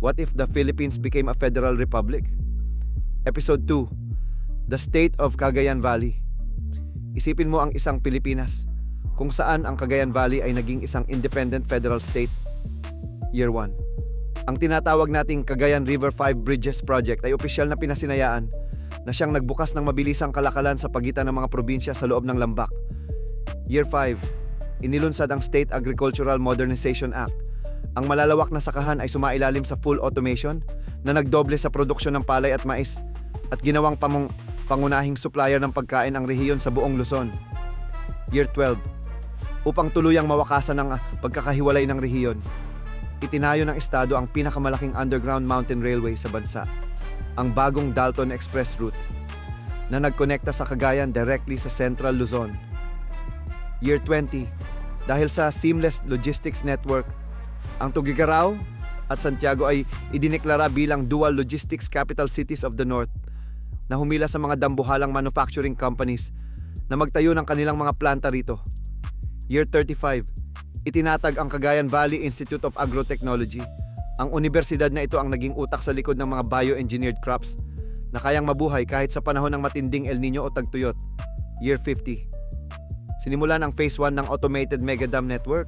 What if the Philippines became a federal republic? Episode 2, The State of Cagayan Valley. Isipin mo ang isang Pilipinas, kung saan ang Cagayan Valley ay naging isang independent federal state. Year 1. Ang tinatawag nating Cagayan River 5 Bridges Project ay opisyal na pinasinayaan na siyang nagbukas ng mabilisang kalakalan sa pagitan ng mga probinsya sa loob ng lambak. Year 5. Inilunsad ang State Agricultural Modernization Act. Ang malalawak na sakahan ay sumailalim sa full automation na nagdoble sa produksyon ng palay at mais at ginawang pangunahing supplier ng pagkain ang rehiyon sa buong Luzon. Year 12. Upang tuluyang mawakasan ang pagkakahiwalay ng rehiyon, itinayo ng Estado ang pinakamalaking underground mountain railway sa bansa, ang bagong Dalton Express Route, na nagkonekta sa Cagayan directly sa Central Luzon. Year 20. Dahil sa seamless logistics network, ang Tuguegarao at Santiago ay idineklara bilang dual logistics capital cities of the North na humila sa mga dambuhalang manufacturing companies na magtayo ng kanilang mga planta rito. Year 35. Itinatag ang Cagayan Valley Institute of Agrotechnology. Ang universidad na ito ang naging utak sa likod ng mga bioengineered crops na kayang mabuhay kahit sa panahon ng matinding El Nino o tagtuyot. Year 50. Sinimulan ang Phase 1 ng Automated Mega Dam Network.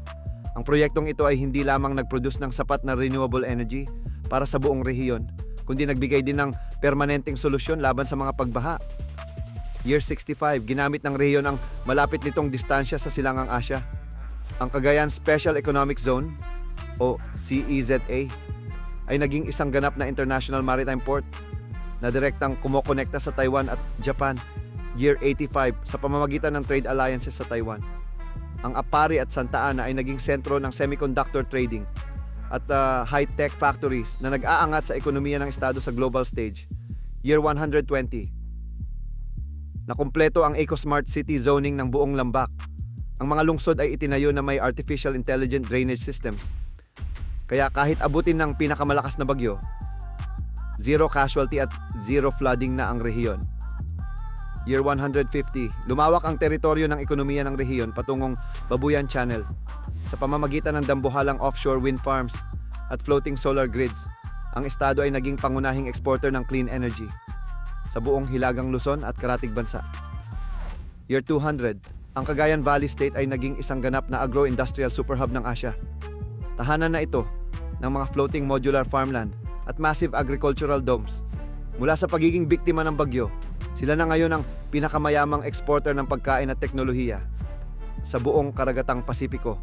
Ang proyektong ito ay hindi lamang nag-produce ng sapat na renewable energy para sa buong rehiyon, kundi nagbigay din ng permanenteng solusyon laban sa mga pagbaha. Year 65, ginamit ng rehiyon ang malapit nitong distansya sa Silangang Asya. Ang Cagayan Special Economic Zone, o CEZA, ay naging isang ganap na international maritime port na direktang kumokonekta sa Taiwan at Japan. Year 85, sa pamamagitan ng trade alliances sa Taiwan. Ang Apari at Santa Ana ay naging sentro ng semiconductor trading at high-tech factories na nag-aangat sa ekonomiya ng estado sa global stage. Year 120. Nakumpleto ang Eco-Smart City zoning ng buong lambak. Ang mga lungsod ay itinayo na may artificial intelligent drainage systems. Kaya kahit abutin ng pinakamalakas na bagyo, zero casualty at zero flooding na ang rehiyon. Year 150, lumawak ang teritoryo ng ekonomiya ng rehiyon patungong Babuyan Channel sa pamamagitan ng dambuhalang offshore wind farms at floating solar grids. Ang estado ay naging pangunahing exporter ng clean energy sa buong Hilagang Luzon at karatig bansa. Year 200, ang Cagayan Valley State ay naging isang ganap na agro-industrial superhub ng Asya. Tahanan na ito ng mga floating modular farmland at massive agricultural domes. Mula sa pagiging biktima ng bagyo, sila na ngayon ang pinakamayamang exporter ng pagkain at teknolohiya sa buong karagatang Pasipiko.